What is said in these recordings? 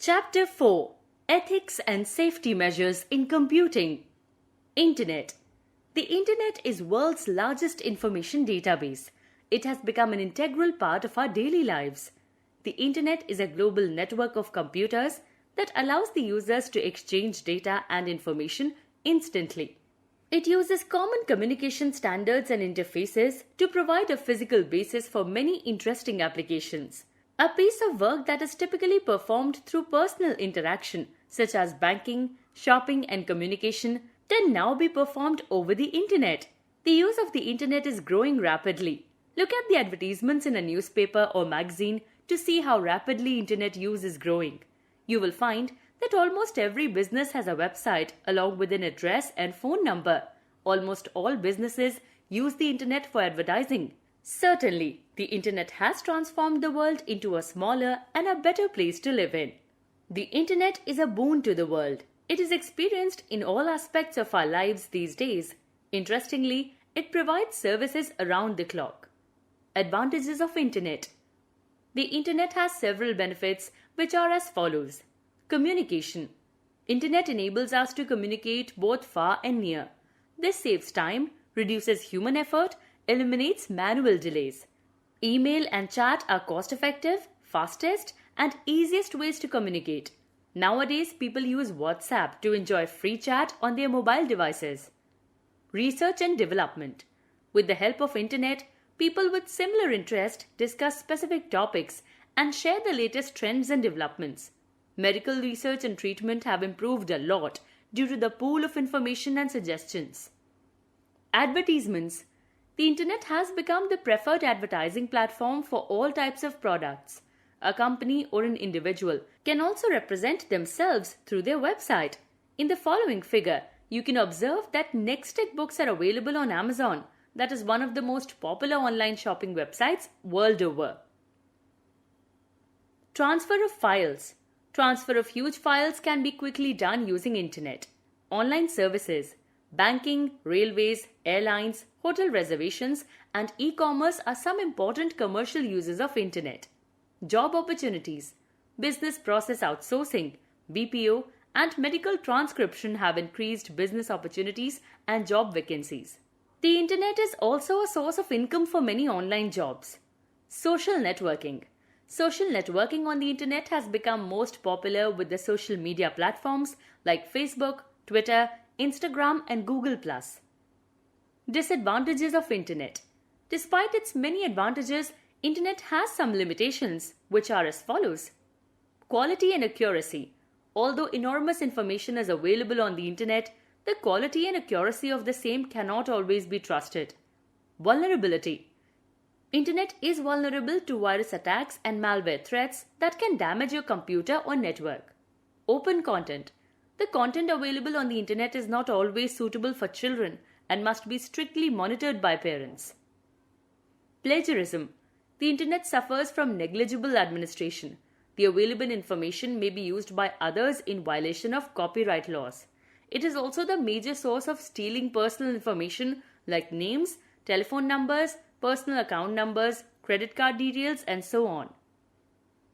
Chapter 4: Ethics and Safety Measures in Computing. Internet. The Internet is world's largest information database. It has become an integral part of our daily lives. The Internet is a global network of computers that allows the users to exchange data and information instantly. It uses common communication standards and interfaces to provide a physical basis for many interesting applications. A piece of work that is typically performed through personal interaction, such as banking, shopping, and communication, can now be performed over the Internet. The use of the Internet is growing rapidly. Look at the advertisements in a newspaper or magazine to see how rapidly Internet use is growing. You will find that almost every business has a website along with an address and phone number. Almost all businesses use the Internet for advertising. Certainly, the Internet has transformed the world into a smaller and a better place to live in. The Internet is a boon to the world. It is experienced in all aspects of our lives these days. Interestingly, it provides services around the clock. Advantages of Internet. The Internet has several benefits which are as follows. Communication. Internet enables us to communicate both far and near. This saves time, reduces human effort, eliminates manual delays. Email and chat are cost-effective, fastest, and easiest ways to communicate. Nowadays, people use WhatsApp to enjoy free chat on their mobile devices. Research and development. With the help of Internet, people with similar interest discuss specific topics and share the latest trends and developments. Medical research and treatment have improved a lot due to the pool of information and suggestions. Advertisements. The Internet has become the preferred advertising platform for all types of products. A company or an individual can also represent themselves through their website. In the following figure, you can observe that NexTech books are available on Amazon. That is one of the most popular online shopping websites world over. Transfer of files. Transfer of huge files can be quickly done using Internet. Online services. Banking, railways, airlines, hotel reservations, and e-commerce are some important commercial uses of Internet. Job opportunities. Business process outsourcing, BPO, and medical transcription have increased business opportunities and job vacancies. The Internet is also a source of income for many online jobs. Social networking. Social networking on the Internet has become most popular with the social media platforms like Facebook, Twitter, Instagram, and Google+. Disadvantages of Internet. Despite its many advantages, Internet has some limitations, which are as follows. Quality and accuracy. Although enormous information is available on the Internet, the quality and accuracy of the same cannot always be trusted. Vulnerability. Internet is vulnerable to virus attacks and malware threats that can damage your computer or network. Open content. The content available on the Internet is not always suitable for children and must be strictly monitored by parents. Plagiarism. The Internet suffers from negligible administration. The available information may be used by others in violation of copyright laws. It is also the major source of stealing personal information like names, telephone numbers, personal account numbers, credit card details, and so on.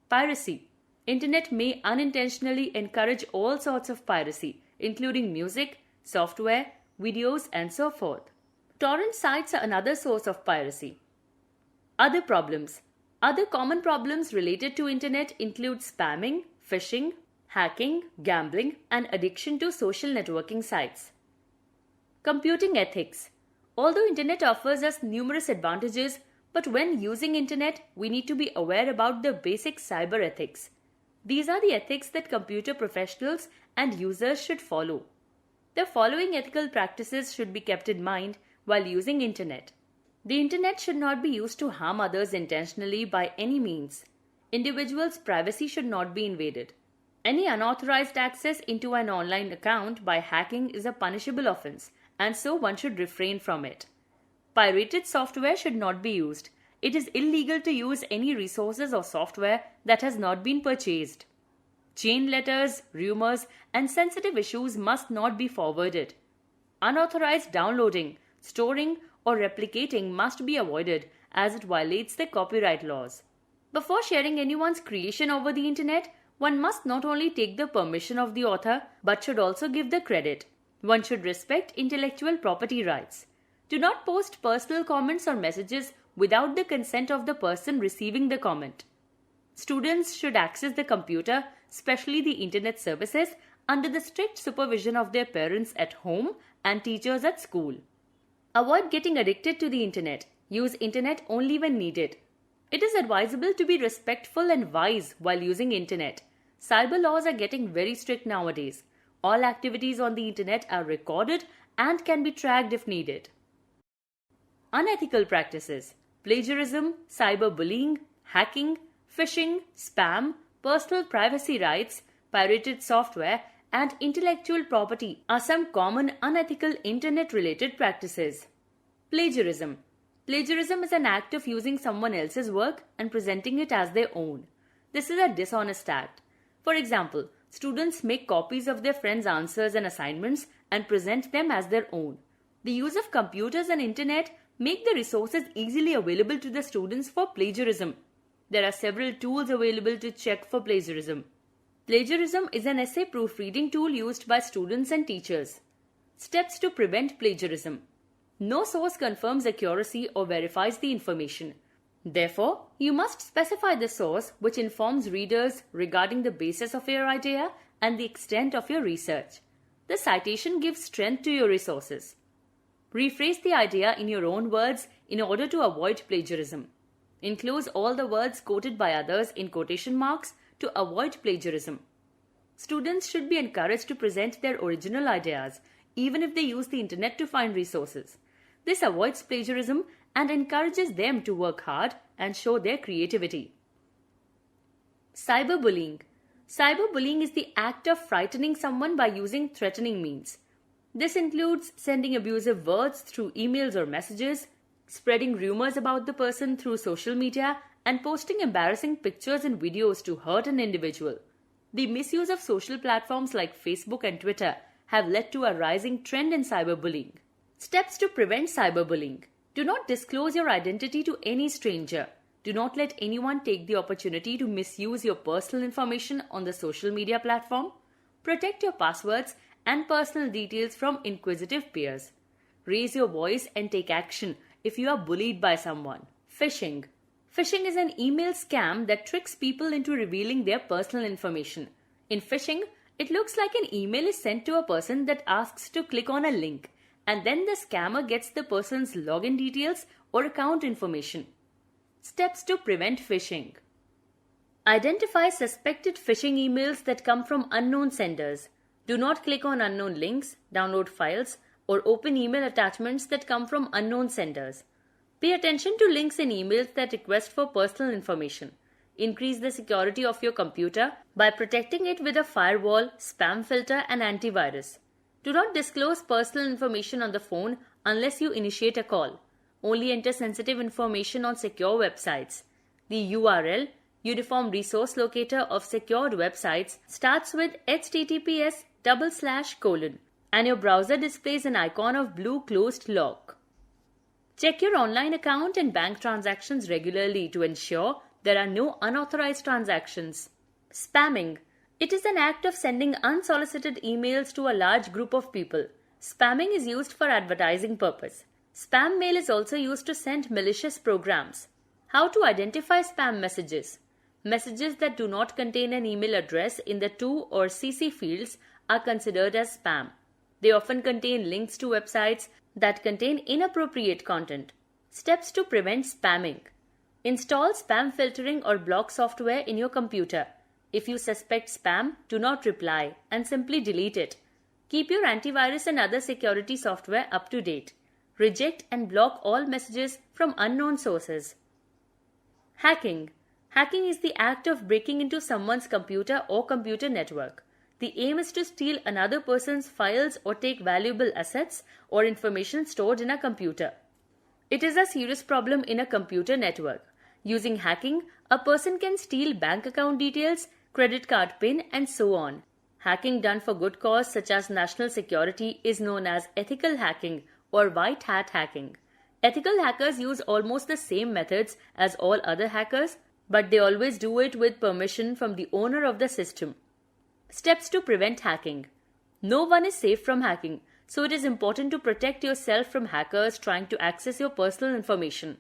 Piracy. Internet may unintentionally encourage all sorts of piracy, including music, software, videos, and so forth. Torrent sites are another source of piracy. Other problems. Other common problems related to Internet include spamming, phishing, hacking, gambling, and addiction to social networking sites. Computing ethics. Although Internet offers us numerous advantages, but when using Internet, we need to be aware about the basic cyber ethics. These are the ethics that computer professionals and users should follow. The following ethical practices should be kept in mind while using Internet. The Internet should not be used to harm others intentionally by any means. Individuals' privacy should not be invaded. Any unauthorized access into an online account by hacking is a punishable offense, and so one should refrain from it. Pirated software should not be used. It is illegal to use any resources or software that has not been purchased. Chain letters, rumors, and sensitive issues must not be forwarded. Unauthorized downloading, storing, or replicating must be avoided as it violates the copyright laws. Before sharing anyone's creation over the Internet, One must not only take the permission of the author, but should also give the credit. One should respect intellectual property rights. Do not post personal comments or messages without the consent of the person receiving the comment. Students should access the computer, especially the internet services, under the strict supervision of their parents at home and teachers at school. Avoid getting addicted to the internet. Use internet only when needed. It is advisable to be respectful and wise while using internet. Cyber laws are getting very strict nowadays. All activities on the internet are recorded and can be tracked if needed. Unethical practices: plagiarism, cyberbullying, hacking, phishing, spam, personal privacy rights, pirated software, and intellectual property are some common unethical internet-related practices. Plagiarism. Plagiarism is an act of using someone else's work and presenting it as their own. This is a dishonest act. For example, students make copies of their friends' answers and assignments and present them as their own. The use of computers and internet make the resources easily available to the students for plagiarism. There are several tools available to check for plagiarism. Plagiarism is an essay proofreading tool used by students and teachers. Steps to prevent plagiarism. No source confirms accuracy or verifies the information. Therefore, you must specify the source which informs readers regarding the basis of your idea and the extent of your research. The citation gives strength to your resources. Rephrase the idea in your own words in order to avoid plagiarism. Enclose all the words quoted by others in quotation marks to avoid plagiarism. Students should be encouraged to present their original ideas, even if they use the internet to find resources. This avoids plagiarism and encourages them to work hard and show their creativity. Cyberbullying. Cyberbullying is the act of frightening someone by using threatening means. This includes sending abusive words through emails or messages, spreading rumors about the person through social media, and posting embarrassing pictures and videos to hurt an individual. The misuse of social platforms like Facebook and Twitter have led to a rising trend in cyberbullying. Steps to prevent cyberbullying. Do not disclose your identity to any stranger. Do not let anyone take the opportunity to misuse your personal information on the social media platform. Protect your passwords and personal details from inquisitive peers. Raise your voice and take action if you are bullied by someone. Phishing. Phishing is an email scam that tricks people into revealing their personal information. In phishing, it looks like an email is sent to a person that asks to click on a link, and then the scammer gets the person's login details or account information. Steps to prevent phishing. Identify suspected phishing emails that come from unknown senders. Do not click on unknown links, download files, or open email attachments that come from unknown senders. Pay attention to links in emails that request for personal information. Increase the security of your computer by protecting it with a firewall, spam filter, and antivirus. Do not disclose personal information on the phone unless you initiate a call. Only enter sensitive information on secure websites. The URL, Uniform Resource Locator of secured websites, starts with https:// and your browser displays an icon of blue closed lock. Check your online account and bank transactions regularly to ensure there are no unauthorized transactions. Spamming. It is an act of sending unsolicited emails to a large group of people. Spamming is used for advertising purpose. Spam mail is also used to send malicious programs. How to identify spam messages? Messages that do not contain an email address in the to or CC fields are considered as spam. They often contain links to websites that contain inappropriate content. Steps to prevent spamming. Install spam filtering or block software in your computer. If you suspect spam, do not reply and simply delete it. Keep your antivirus and other security software up to date. Reject and block all messages from unknown sources. Hacking. Hacking is the act of breaking into someone's computer or computer network. The aim is to steal another person's files or take valuable assets or information stored in a computer. It is a serious problem in a computer network. Using hacking, a person can steal bank account details, credit card PIN, and so on. Hacking done for good cause such as national security is known as ethical hacking or white hat hacking. Ethical hackers use almost the same methods as all other hackers. but they always do it with permission from the owner of the system. Steps to prevent hacking. No one is safe from hacking, so it is important to protect yourself from hackers trying to access your personal information.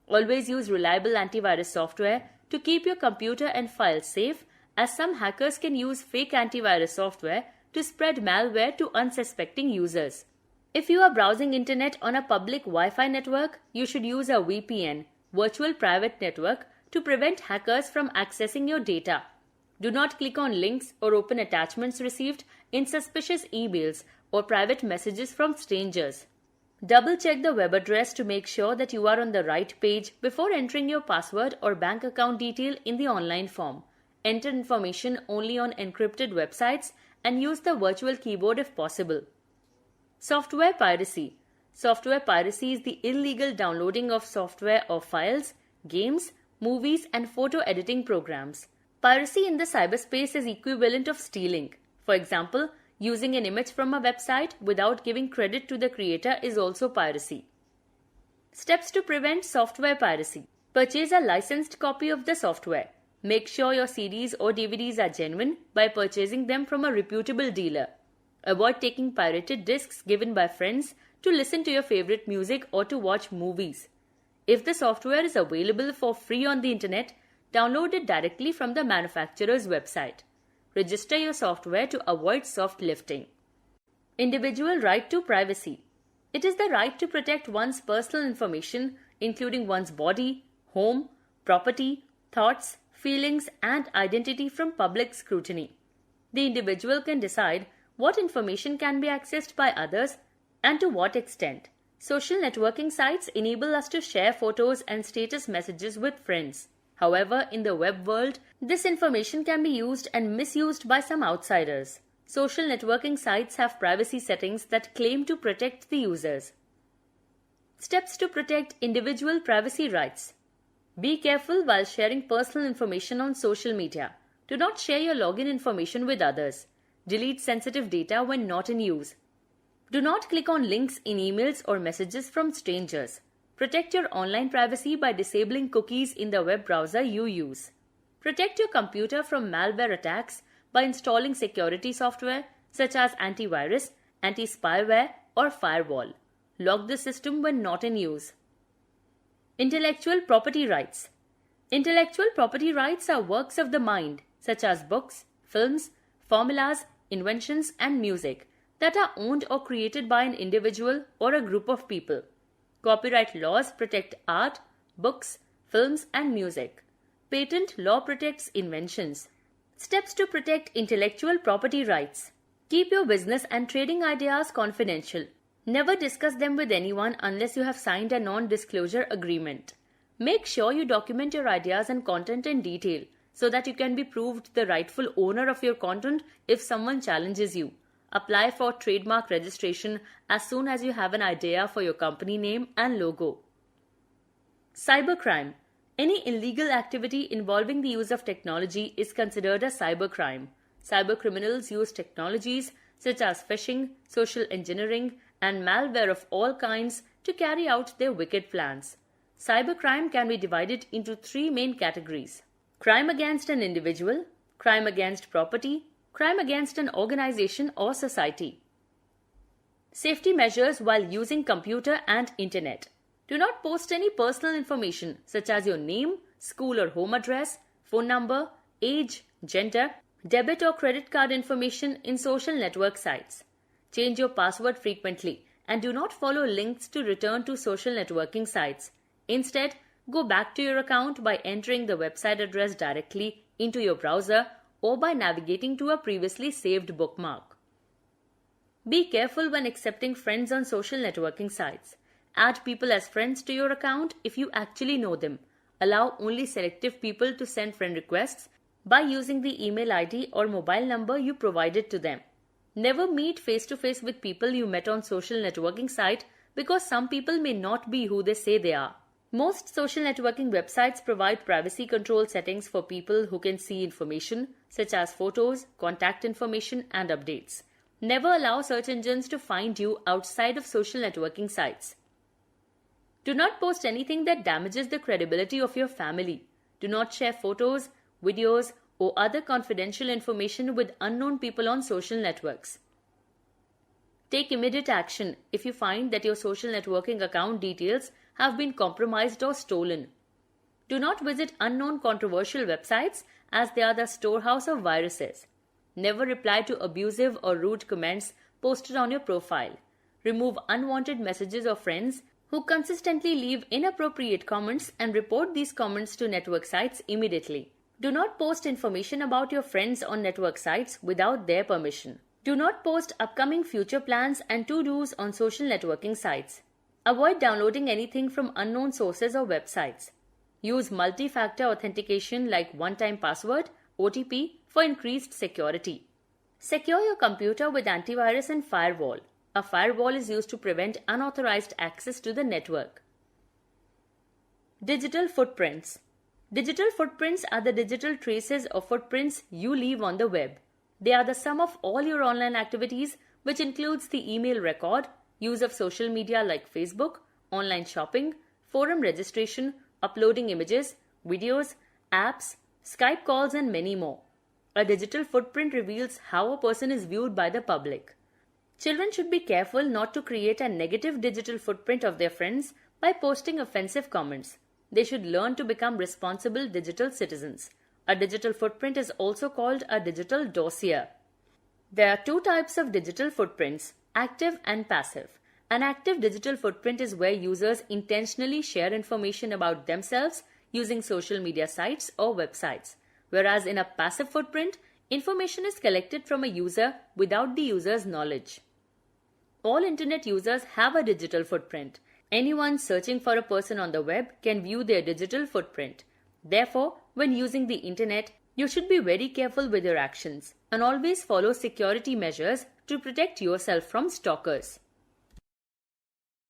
Always use reliable antivirus software to keep your computer and files safe, as some hackers can use fake antivirus software to spread malware to unsuspecting users. If you are browsing internet on a public Wi-Fi network, you should use a VPN, virtual private network, to prevent hackers from accessing your data. Do not click on links or open attachments received in suspicious emails or private messages from strangers. Double-check the web address to make sure that you are on the right page before entering your password or bank account detail in the online form. Enter information only on encrypted websites and use the virtual keyboard if possible. Software piracy. Software piracy is the illegal downloading of software or files, games, movies, and photo editing programs. Piracy in the cyberspace is equivalent of stealing. For example, using an image from a website without giving credit to the creator is also piracy. Steps to prevent software piracy. Purchase a licensed copy of the software. Make sure your CDs or DVDs are genuine by purchasing them from a reputable dealer. Avoid taking pirated discs given by friends to listen to your favorite music or to watch movies. If the software is available for free on the internet, download it directly from the manufacturer's website. Register your software to avoid soft lifting. Individual right to privacy. It is the right to protect one's personal information, including one's body, home, property, thoughts, feelings, and identity from public scrutiny. The individual can decide what information can be accessed by others and to what extent. Social networking sites enable us to share photos and status messages with friends. However, in the web world, this information can be used and misused by some outsiders. Social networking sites have privacy settings that claim to protect the users. Steps to protect individual privacy rights. Be careful while sharing personal information on social media. Do not share your login information with others. Delete sensitive data when not in use. Do not click on links in emails or messages from strangers. Protect your online privacy by disabling cookies in the web browser you use. Protect your computer from malware attacks by installing security software such as antivirus, anti-spyware, or firewall. Lock the system when not in use. Intellectual property rights. Intellectual property rights are works of the mind, such as books, films, formulas, inventions, and music that are owned or created by an individual or a group of people. Copyright laws protect art, books, films, and music. Patent law protects inventions. Steps to protect intellectual property rights. Keep your business and trading ideas confidential. Never discuss them with anyone unless you have signed a non-disclosure agreement. Make sure you document your ideas and content in detail so that you can be proved the rightful owner of your content if someone challenges you. Apply for trademark registration as soon as you have an idea for your company name and logo. Cybercrime. Any illegal activity involving the use of technology is considered a cybercrime. Cybercriminals use technologies such as phishing, social engineering, and malware of all kinds to carry out their wicked plans. Cybercrime can be divided into three main categories: crime against an individual, crime against property, crime against an organization or society. Safety measures while using computer and internet. Do not post any personal information such as your name, school or home address, phone number, age, gender, debit or credit card information in social network sites. Change your password frequently and do not follow links to return to social networking sites. Instead, go back to your account by entering the website address directly into your browser or by navigating to a previously saved bookmark. Be careful when accepting friends on social networking sites. Add people as friends to your account if you actually know them. Allow only selective people to send friend requests by using the email ID or mobile number you provided to them. Never meet face-to-face with people you met on social networking site because some people may not be who they say they are. Most social networking websites provide privacy control settings for people who can see information such as photos, contact information, and updates. Never allow search engines to find you outside of social networking sites. Do not post anything that damages the credibility of your family. Do not share photos, videos, or other confidential information with unknown people on social networks. Take immediate action if you find that your social networking account details have been compromised or stolen. Do not visit unknown controversial websites as they are the storehouse of viruses. Never reply to abusive or rude comments posted on your profile. Remove unwanted messages of friends who consistently leave inappropriate comments and report these comments to network sites immediately. Do not post information about your friends on network sites without their permission. Do not post upcoming future plans and to-dos on social networking sites. Avoid downloading anything from unknown sources or websites. Use multi-factor authentication like one-time password, OTP, for increased security. Secure your computer with antivirus and firewall. A firewall is used to prevent unauthorized access to the network. Digital footprints. Digital footprints are the digital traces or footprints you leave on the web. They are the sum of all your online activities, which includes the email record, use of social media like Facebook, online shopping, forum registration, uploading images, videos, apps, Skype calls, and many more. A digital footprint reveals how a person is viewed by the public. Children should be careful not to create a negative digital footprint of their friends by posting offensive comments. They should learn to become responsible digital citizens. A digital footprint is also called a digital dossier. There are two types of digital footprints, active and passive. An active digital footprint is where users intentionally share information about themselves using social media sites or websites, whereas in a passive footprint, information is collected from a user without the user's knowledge. All internet users have a digital footprint. Anyone searching for a person on the web can view their digital footprint. Therefore, when using the internet, you should be very careful with your actions and always follow security measures to protect yourself from stalkers.